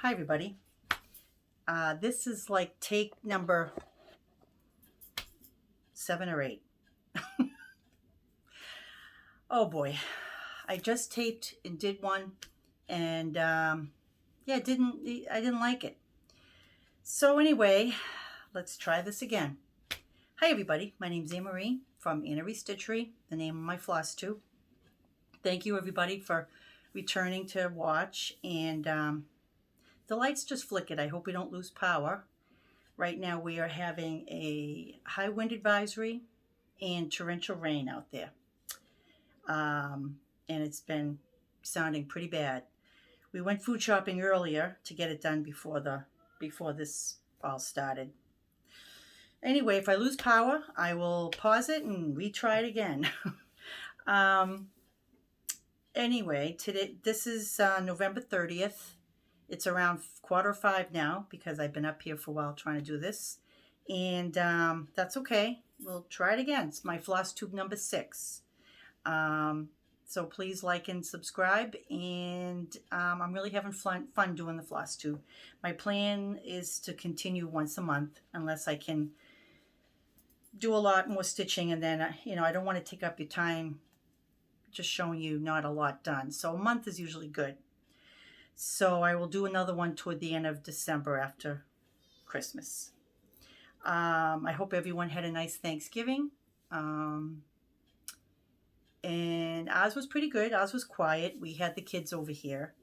Hi everybody. This is like take number 7 or 8. Oh boy, I just taped and did one, and yeah, I didn't like it. So anyway, let's try this again. Hi everybody, my name's Anne Marie from Anne Marie Stitchery, the name of my Flosstube. Thank you everybody for returning to watch, and the lights just flickered. I hope we don't lose power. Right now we are having a high wind advisory and torrential rain out there. And it's been sounding pretty bad. We went food shopping earlier to get it done before this all started. Anyway, if I lose power, I will pause it and retry it again. Anyway, today this is November 30th. It's around 4:45 now because I've been up here for a while trying to do this. And that's okay. We'll try it again. It's my Flosstube number 6. So please like and subscribe. And I'm really having fun doing the Flosstube. My plan is to continue once a month unless I can do a lot more stitching. And then, I don't want to take up your time just showing you not a lot done. So a month is usually good. So I will do another one toward the end of December after Christmas. I hope everyone had a nice Thanksgiving. And ours was pretty good. Ours was quiet. We had the kids over here.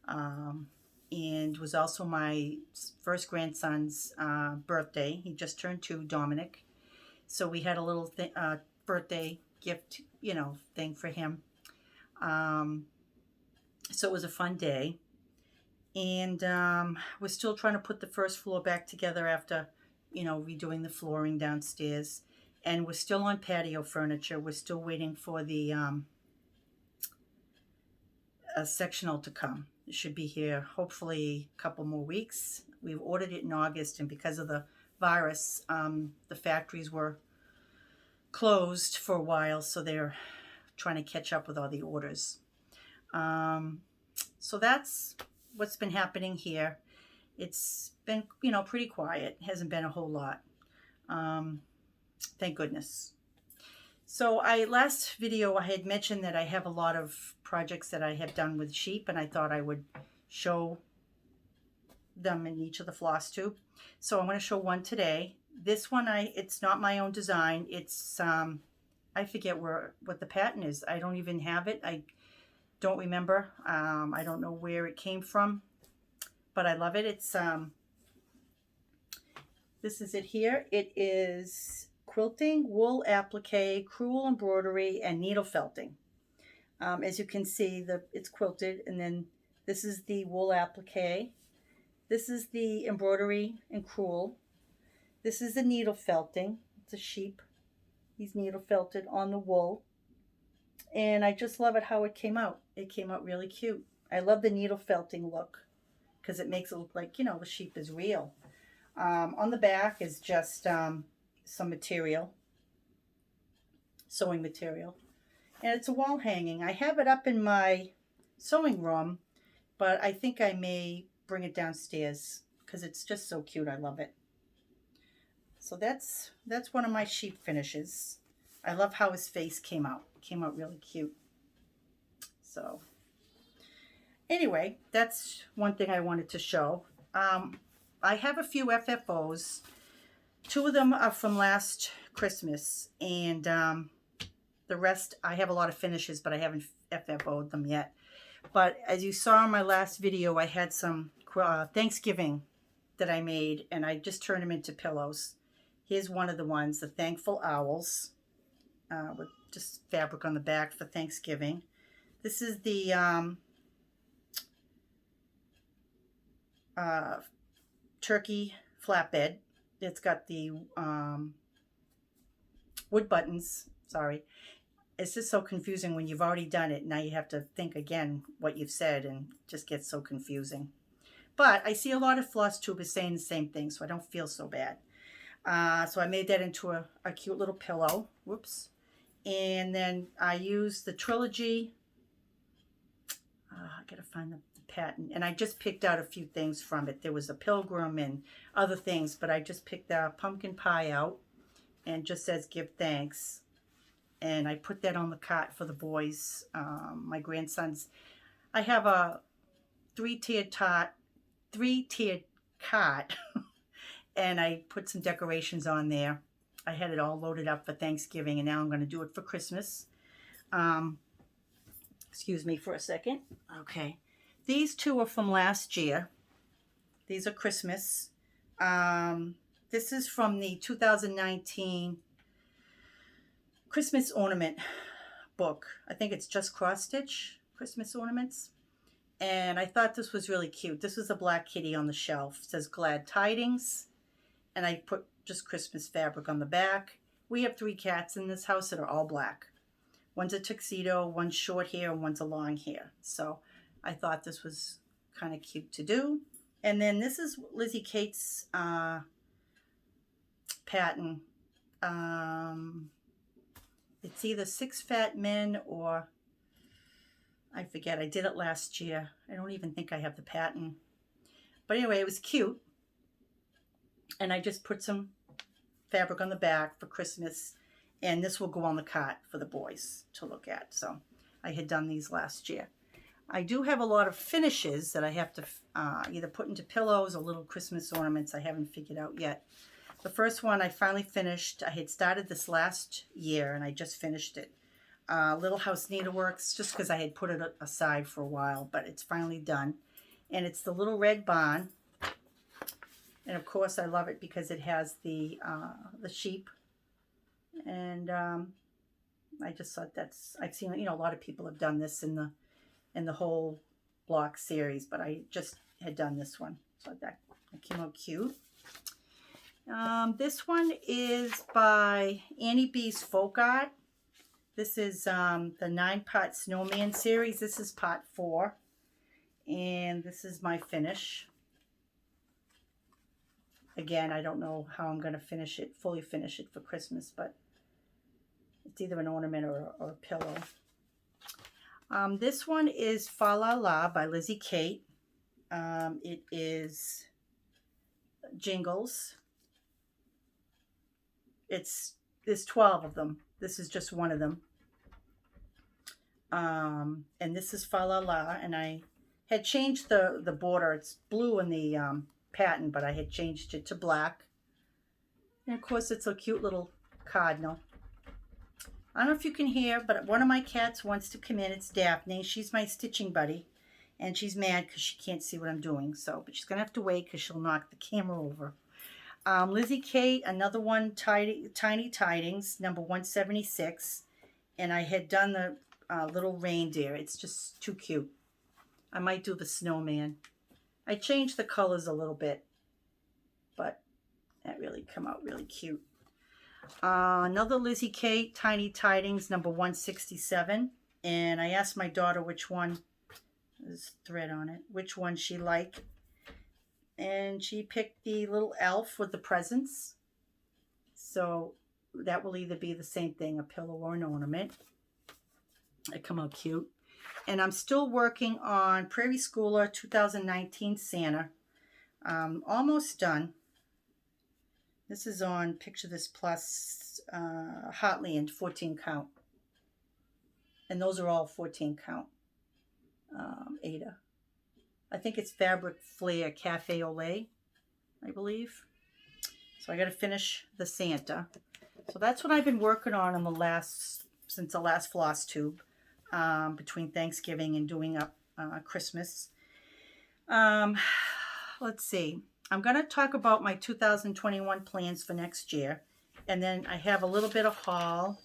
And it was also my first grandson's birthday. He just turned 2, Dominic. So we had a little birthday gift, thing for him. So it was a fun day. And we're still trying to put the first floor back together after, redoing the flooring downstairs. And we're still on patio furniture. We're still waiting for the sectional to come. It should be here hopefully a couple more weeks. We've ordered it in August, and because of the virus, the factories were closed for a while, so they're trying to catch up with all the orders. So that's what's been happening here. It's been, pretty quiet. It hasn't been a whole lot. Thank goodness. So last video I had mentioned that I have a lot of projects that I have done with sheep, and I thought I would show them in each of the Flosstube. So I'm going to show one today. This one, it's not my own design. It's I forget what the pattern is. I don't even have it. I don't remember. I don't know where it came from, but I love it. It's this is it here. It is quilting, wool applique, crewel embroidery, and needle felting. As you can see, it's quilted, and then this is the wool applique. This is the embroidery and crewel. This is the needle felting. It's a sheep. He's needle felted on the wool. And I just love it how it came out. It came out really cute. I love the needle felting look because it makes it look like, the sheep is real. On the back is just some material, sewing material. And it's a wall hanging. I have it up in my sewing room, but I think I may bring it downstairs because it's just so cute. I love it. So that's one of my sheep finishes. I love how his face came out. It came out really cute. So anyway, that's one thing I wanted to show. I have a few FFOs. 2 of them are from last Christmas, and the rest, I have a lot of finishes, but I haven't FFO'd them yet. But as you saw in my last video, I had some Thanksgiving that I made, and I just turned them into pillows. Here's one of the ones, the Thankful Owls, with just fabric on the back for Thanksgiving. This is the turkey flatbed. It's got the wood buttons. Sorry. It's just so confusing when you've already done it. Now you have to think again what you've said, and it just gets so confusing. But I see a lot of Flosstubers saying the same thing, so I don't feel so bad. So I made that into a cute little pillow. Whoops. And then I used the Trilogy. I gotta find the pattern. And I just picked out a few things from it. There was a pilgrim and other things, but I just picked the pumpkin pie out and just says give thanks. And I put that on the cart for the boys, my grandsons. I have a three-tiered cart, and I put some decorations on there. I had it all loaded up for Thanksgiving, and now I'm going to do it for Christmas. Excuse me for a second. Okay. These two are from last year. These are Christmas. This is from the 2019 Christmas ornament book. I think it's just cross stitch Christmas ornaments. And I thought this was really cute. This was a black kitty on the shelf. It says Glad Tidings. And I put just Christmas fabric on the back. We have 3 cats in this house that are all black. One's a tuxedo, one's short hair, and one's a long hair. So I thought this was kind of cute to do. And then this is Lizzie Kate's pattern. It's either 6 Fat Men or, I forget, I did it last year. I don't even think I have the pattern. But anyway, it was cute. And I just put some fabric on the back for Christmas. And this will go on the cart for the boys to look at. So I had done these last year. I do have a lot of finishes that I have to either put into pillows or little Christmas ornaments I haven't figured out yet. The first one I finally finished. I had started this last year and I just finished it. Little House Needleworks, just because I had put it aside for a while, but it's finally done. And it's the little red barn. And of course I love it because it has the sheep. And I just thought I've seen, a lot of people have done this in the whole block series, but I just had done this one. So that came out cute. This one is by Annie B's Folk Art. This is the 9-part snowman series. This is part 4. And this is my finish. Again, I don't know how I'm going to fully finish it for Christmas, but it's either an ornament or a pillow. This one is Fa La La by Lizzie Kate. It is jingles. There's 12 of them. This is just one of them. And this is Fa La La, and I had changed the border. It's blue in the pattern, but I had changed it to black. And of course, it's a cute little cardinal. I don't know if you can hear, but one of my cats wants to come in. It's Daphne. She's my stitching buddy, and she's mad because she can't see what I'm doing. But she's going to have to wait because she'll knock the camera over. Lizzie Kate, another one, Tiny Tidings, number 176. And I had done the little reindeer. It's just too cute. I might do the snowman. I changed the colors a little bit, but that really come out really cute. Another Lizzie Kate, Tiny Tidings, number 167. And I asked my daughter which one, there's thread on it, which one she liked. And she picked the little elf with the presents. So that will either be the same thing, a pillow or an ornament. They come out cute. And I'm still working on Prairie Schooler 2019 Santa. Almost done. This is on Picture This Plus Heartland 14 count. And those are all 14 count. Ada. I think it's Fabric Flair Cafe au Lait, I believe. So I got to finish the Santa. So that's what I've been working on since the last Flosstube, between Thanksgiving and doing up Christmas. Let's see. I'm going to talk about my 2021 plans for next year. And then I have a little bit of haul,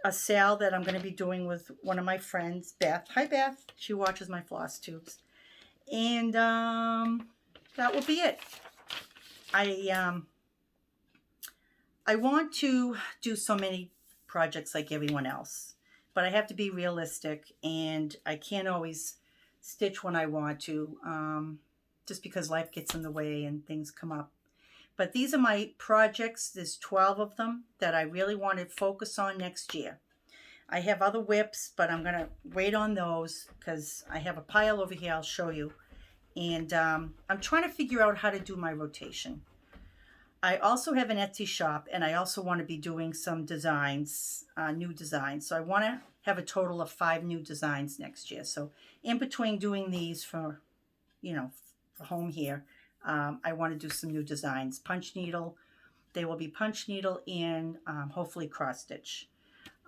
a sale that I'm going to be doing with one of my friends, Beth. Hi, Beth. She watches my Flosstubes. And that will be it. I want to do so many projects like everyone else, but I have to be realistic, and I can't always stitch when I want to, just because life gets in the way and things come up. But these are my projects. There's 12 of them that I really want to focus on next year. I have other WIPs, but I'm going to wait on those because I have a pile over here I'll show you. And I'm trying to figure out how to do my rotation. I also have an Etsy shop, and I also want to be doing some designs, new designs. So I want to have a total of 5 new designs next year. So in between doing these for, you know, for home here, I want to do some new designs. Punch needle. They will be punch needle and hopefully cross stitch.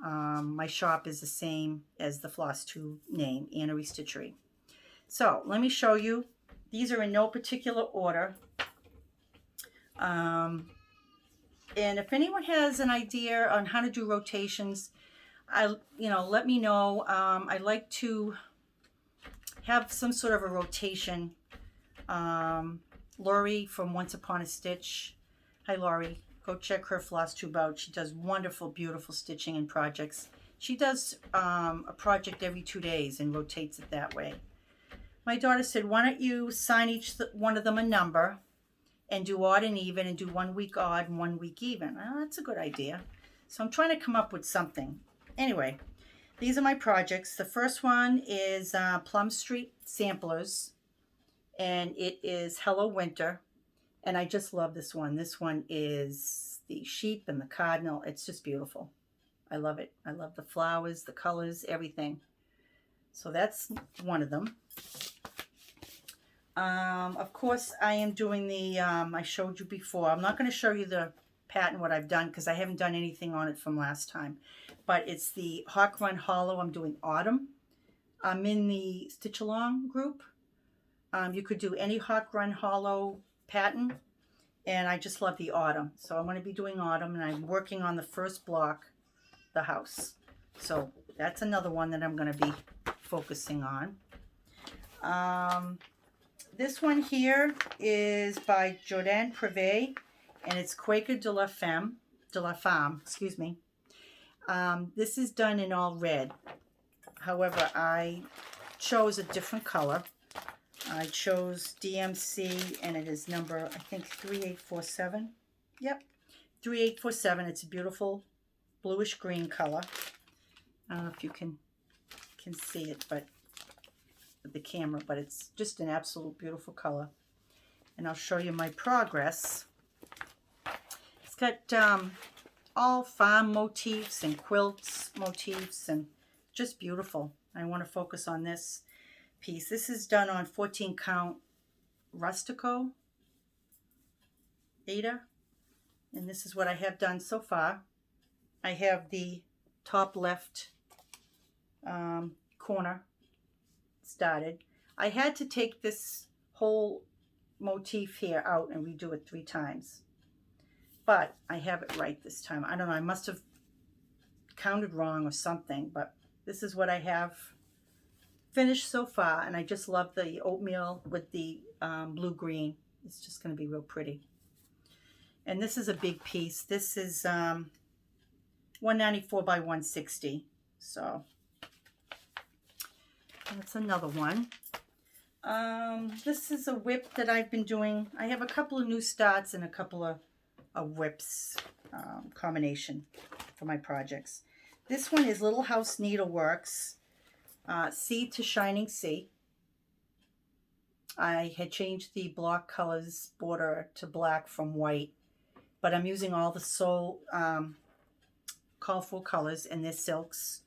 My shop is the same as the Flosstube name, Annery Stitchery. So let me show you. These are in no particular order. And if anyone has an idea on how to do rotations, let me know. I like to have some sort of a rotation. Lori from Once Upon a Stitch. Hi, Lori. Go check her Flosstube out. She does wonderful, beautiful stitching and projects. She does a project every 2 days and rotates it that way. My daughter said, why don't you assign each one of them a number and do odd and even and do 1 week odd and 1 week even. Oh, that's a good idea. So I'm trying to come up with something. Anyway, these are my projects. The first one is Plum Street Samplers, and it is Hello Winter. And I just love this one. This one is the sheep and the cardinal. It's just beautiful. I love it. I love the flowers, the colors, everything. So that's one of them. Of course, I am doing the, I showed you before. I'm not going to show you the pattern, what I've done, because I haven't done anything on it from last time. But it's the Hawk Run Hollow. I'm doing Autumn. I'm in the Stitch Along group. You could do any Hawk Run Hollow pattern, and I just love the Autumn. So I'm going to be doing Autumn, and I'm working on the first block, the house. So that's another one that I'm going to be focusing on. This one here is by Jordan Privé, and it's Quaker de la Femme, excuse me. This is done in all red. However, I chose a different color. I chose DMC, and it is number, I think, 3847. Yep, 3847. It's a beautiful bluish green color. I don't know if you can see it, but with the camera, but it's just an absolute beautiful color. And I'll show you my progress. It's got all farm motifs and quilts motifs, and just beautiful. I want to focus on this piece. This is done on 14 count Rustico Ada, and this is what I have done so far. I have the top left corner started. I had to take this whole motif here out and redo it 3 times, but I have it right this time. I don't know, I must have counted wrong or something, but this is what I have finished so far, and I just love the oatmeal with the blue-green. It's just going to be real pretty. And this is a big piece. This is 194 by 160. So that's another one. This is a whip that I've been doing. I have a couple of new starts and a couple of whips combination for my projects. This one is Little House Needleworks. Sea to Shining Sea. I had changed the block colors border to black from white, but I'm using all the Soul call for colors, and they're silks,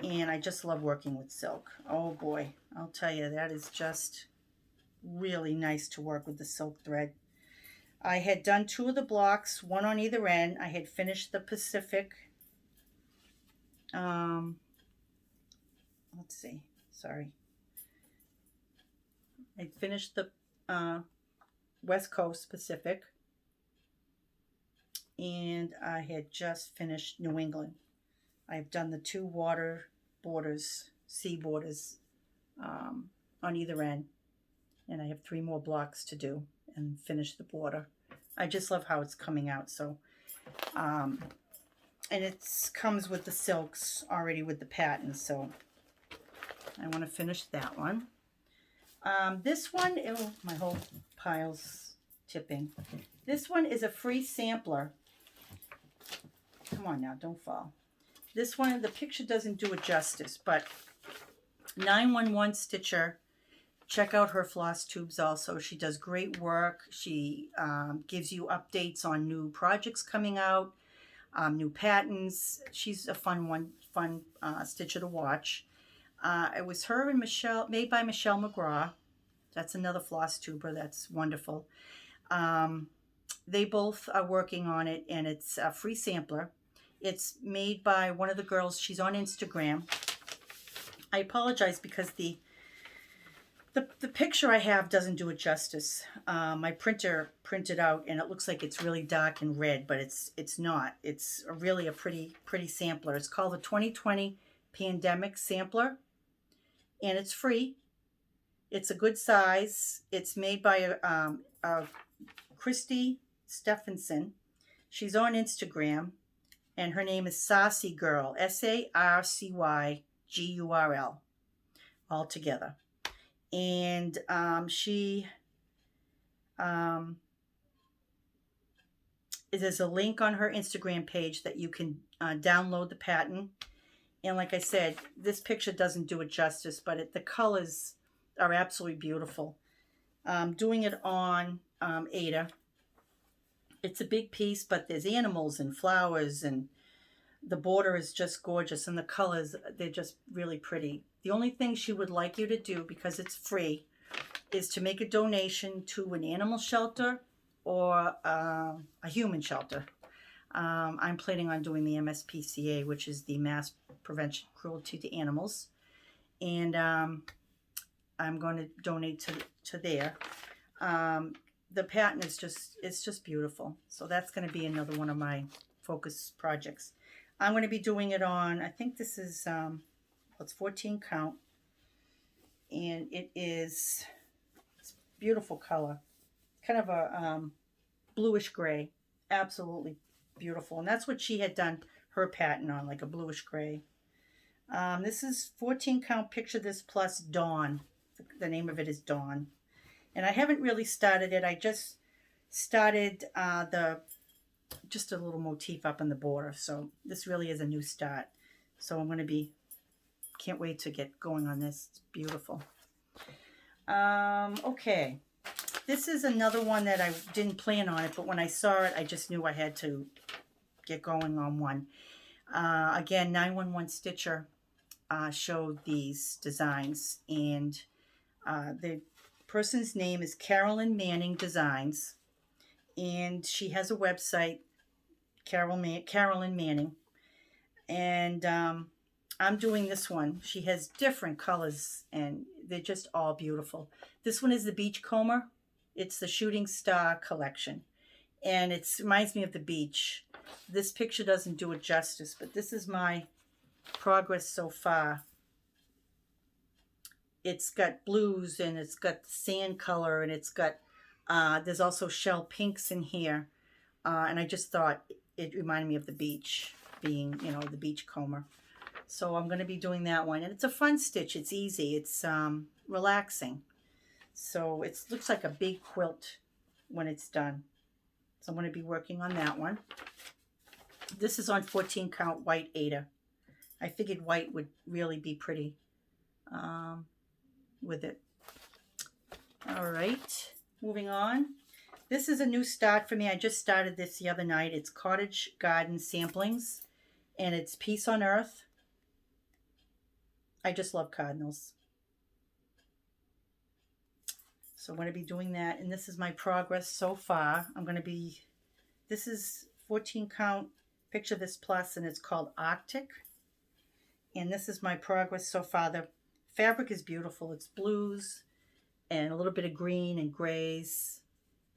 and I just love working with silk. Oh boy, I'll tell you, that is just really nice to work with the silk thread. I had done 2 of the blocks, 1 on either end. I had finished the Pacific. Let's see, sorry. I finished the West Coast Pacific, and I had just finished New England. I've done the 2 water borders, sea borders on either end, and I have 3 more blocks to do and finish the border. I just love how it's coming out. So, and it comes with the silks already with the pattern, so I want to finish that one. This one, oh, my whole pile's tipping. This one is a free sampler. Come on now, don't fall. This one, the picture doesn't do it justice, but 911 Stitcher. Check out her floss tubes also. She does great work. She gives you updates on new projects coming out, new patterns. She's a fun stitcher to watch. It was her and Michelle, made by Michelle Mcgraw. That's another floss tuber. That's wonderful. They both are working on it, and it's a free sampler. It's made by one of the girls. She's on Instagram. I apologize because the picture I have doesn't do it justice. My printer printed out, and it looks like it's really dark and red, but it's not. It's really a pretty sampler. It's called the 2020 Pandemic Sampler, and it's free. It's a good size. It's made by Christy Stephenson. She's on Instagram, and her name is Sassy Girl, SARCYGURL, all together. And there's a link on her Instagram page that you can download the pattern. And like I said, this picture doesn't do it justice, but the colors are absolutely beautiful. Doing it on Ada. It's a big piece, but there's animals and flowers, and the border is just gorgeous, and the colors, they're just really pretty. The only thing she would like you to do, because it's free, is to make a donation to an animal shelter or a human shelter. I'm planning on doing the MSPCA, which is the Mass Prevention Cruelty to Animals. And I'm going to donate to there. The pattern is just beautiful. So that's going to be another one of my focus projects. I'm going to be doing it on, I think this is, it's 14 count. And it's beautiful color. Kind of a bluish gray. Absolutely beautiful. And that's what she had done her pattern on, like a bluish gray. This is 14 count Picture This Plus Dawn. The name of it is Dawn. And I haven't really started it. I just started just a little motif up in the border. So this really is a new start. So I'm going to can't wait to get going on this. It's beautiful. Okay. This is another one that I didn't plan on it, but when I saw it, I just knew I had to get going on one. Again, 911 Stitcher showed these designs, and the person's name is Carolyn Manning Designs, and she has a website, Carolyn Manning, and I'm doing this one. She has different colors, and they're just all beautiful. This one is the Beachcomber. It's the Shooting Star collection, and it reminds me of the beach. This picture doesn't do it justice, but this is my progress so far. It's got blues, and it's got sand color, and it's got, there's also shell pinks in here. And I just thought it reminded me of the beach, being, the Beachcomber. So I'm going to be doing that one. And it's a fun stitch. It's easy. It's relaxing. So it looks like a big quilt when it's done. So I'm going to be working on that one. This is on 14 count white Ada. I figured white would really be pretty with it. All right, moving on. This is a new start for me. I just started this the other night. It's Cottage Garden Samplings, and it's Peace on Earth. I just love cardinals. So I'm going to be doing that, and this is my progress so far. This is 14 count Picture This Plus, and it's called Arctic. And this is my progress so far. The fabric is beautiful. It's blues and a little bit of green and grays.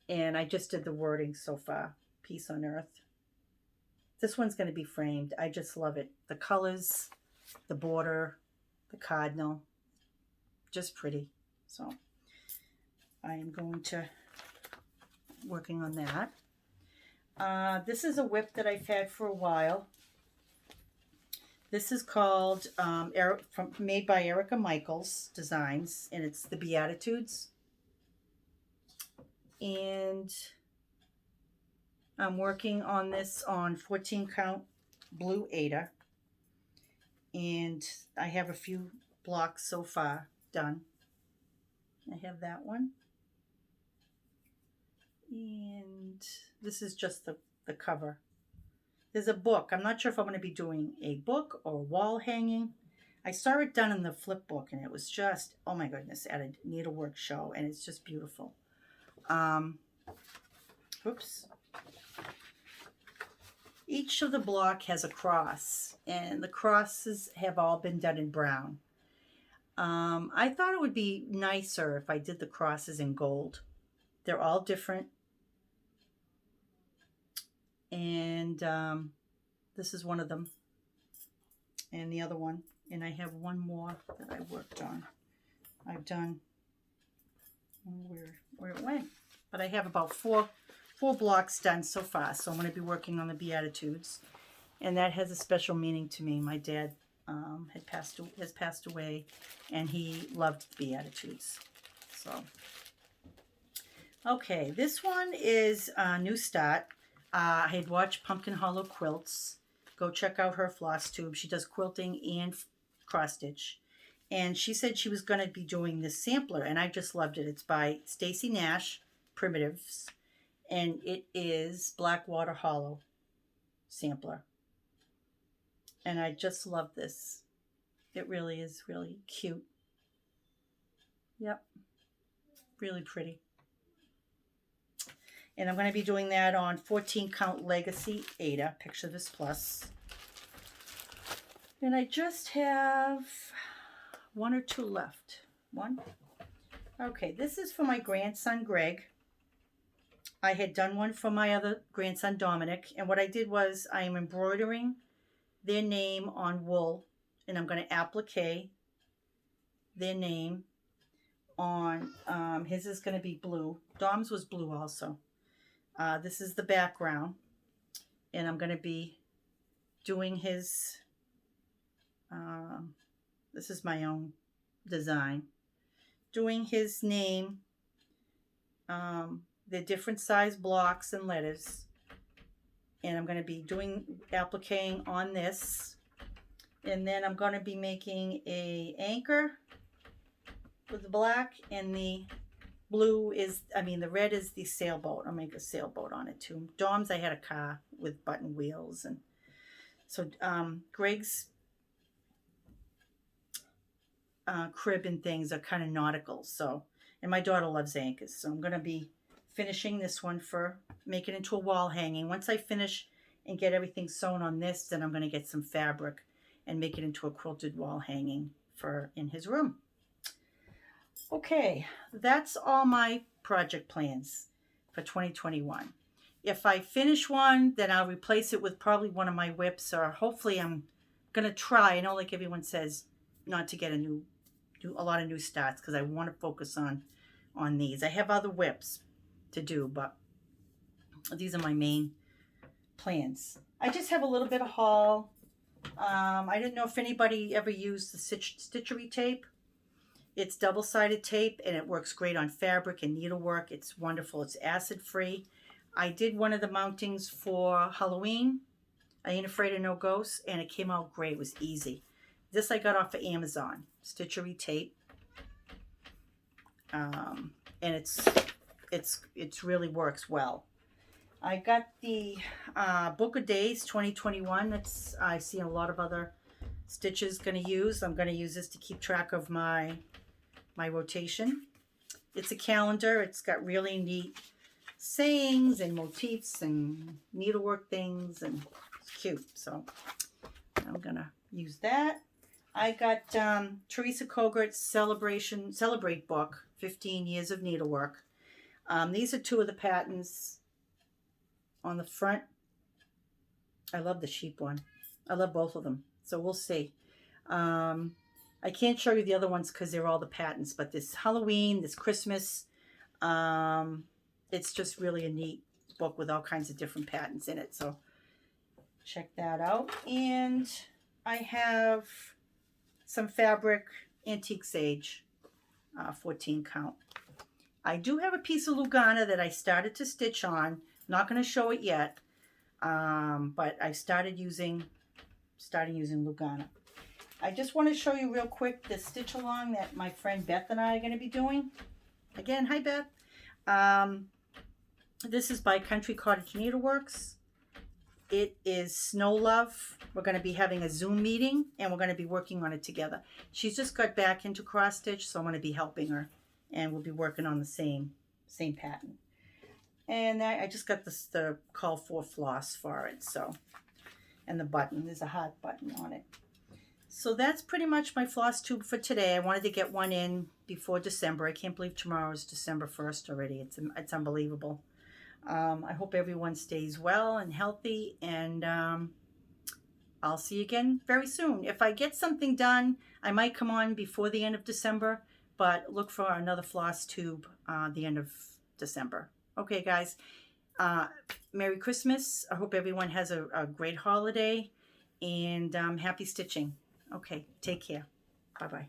And I just did the wording so far. Peace on Earth. This one's going to be framed. I just love it. The colors, the border, the cardinal. Just pretty. So I am going to working on that. This is a whip that I've had for a while. This is called, made by Erica Michaels Designs, and it's the Beatitudes. And I'm working on this on 14 count blue Ada. And I have a few blocks so far done. I have that one. And this is just the cover. There's a book. I'm not sure if I'm going to be doing a book or wall hanging. I saw it done in the flip book, and it was just, oh my goodness, at a needlework show, and it's just beautiful. Oops. Each of the block has a cross, and the crosses have all been done in brown. I thought it would be nicer if I did the crosses in gold. They're all different. And this is one of them. And the other one. And I have one more that I worked on. I've done, where it went. But I have about four blocks done so far. So I'm going to be working on the Beatitudes. And that has a special meaning to me. My dad has passed away, and he loved the Beatitudes. So, okay, this one is a new start. I had watched Pumpkin Hollow Quilts. Go check out her Flosstube. She does quilting and cross stitch. And she said she was going to be doing this sampler, and I just loved it. It's by Stacy Nash, Primitives, and it is Blackwater Hollow sampler. And I just love this. It really is really cute. Yep. Really pretty. And I'm going to be doing that on 14 count Legacy Ada. Picture this plus. And I just have one or two left. One. Okay, this is for my grandson Greg. I had done one for my other grandson Dominic. And what I did was I am embroidering their name on wool. And I'm going to applique their name on, his is going to be blue. Dom's was blue also. This is the background, and I'm going to be doing his, this is my own design, doing his name, the different size blocks and letters, and I'm going to be doing appliquing on this, and then I'm going to be making a anchor with the black, and the blue is, the red is the sailboat. I'll make a sailboat on it too. Dom's, I had a car with button wheels. And so Greg's crib and things are kind of nautical. So, and my daughter loves anchors. So I'm going to be finishing this one for making it into a wall hanging. Once I finish and get everything sewn on this, then I'm going to get some fabric and make it into a quilted wall hanging for in his room. Okay, that's all my project plans for 2021. If I finish one, then I'll replace it with probably one of my WIPS, or hopefully I'm going to try, I know like everyone says, not to get a lot of new starts, because I want to focus on these. I have other WIPS to do, but these are my main plans. I just have a little bit of haul. I didn't know if anybody ever used the stitchery tape. It's double-sided tape, and it works great on fabric and needlework. It's wonderful. It's acid-free. I did one of the mountings for Halloween. I Ain't Afraid of No Ghosts, and it came out great. It was easy. This I got off of Amazon. Stitchery tape. And it's really works well. I got the Book of Days 2021. That's I see a lot of other stitches going to use. I'm going to use this to keep track of my rotation. It's a calendar. It's got really neat sayings and motifs and needlework things, and it's cute. So I'm going to use that. I got Teresa Kogert's Celebrate book, 15 Years of Needlework. These are two of the patterns on the front. I love the sheep one. I love both of them. So we'll see. I can't show you the other ones because they're all the patterns, but this Halloween, this Christmas, it's just really a neat book with all kinds of different patterns in it. So check that out. And I have some fabric, Antique Sage, 14 count. I do have a piece of Lugana that I started to stitch on. Not going to show it yet, but I started using Lugana. I just want to show you real quick the stitch along that my friend Beth and I are going to be doing. Again, hi Beth. This is by Country Cottage Needleworks. It is Snow Love. We're going to be having a Zoom meeting and we're going to be working on it together. She's just got back into cross stitch, so I'm going to be helping her, and we'll be working on the same pattern. And I just got the call for floss for it, so, and the button, there's a heart button on it. So that's pretty much my floss tube for today. I wanted to get one in before December. I can't believe tomorrow is December 1st already. It's unbelievable. I hope everyone stays well and healthy, and I'll see you again very soon. If I get something done, I might come on before the end of December, but look for another floss tube the end of December. Okay, guys. Merry Christmas. I hope everyone has a great holiday, and happy stitching. Okay, take care. Bye-bye.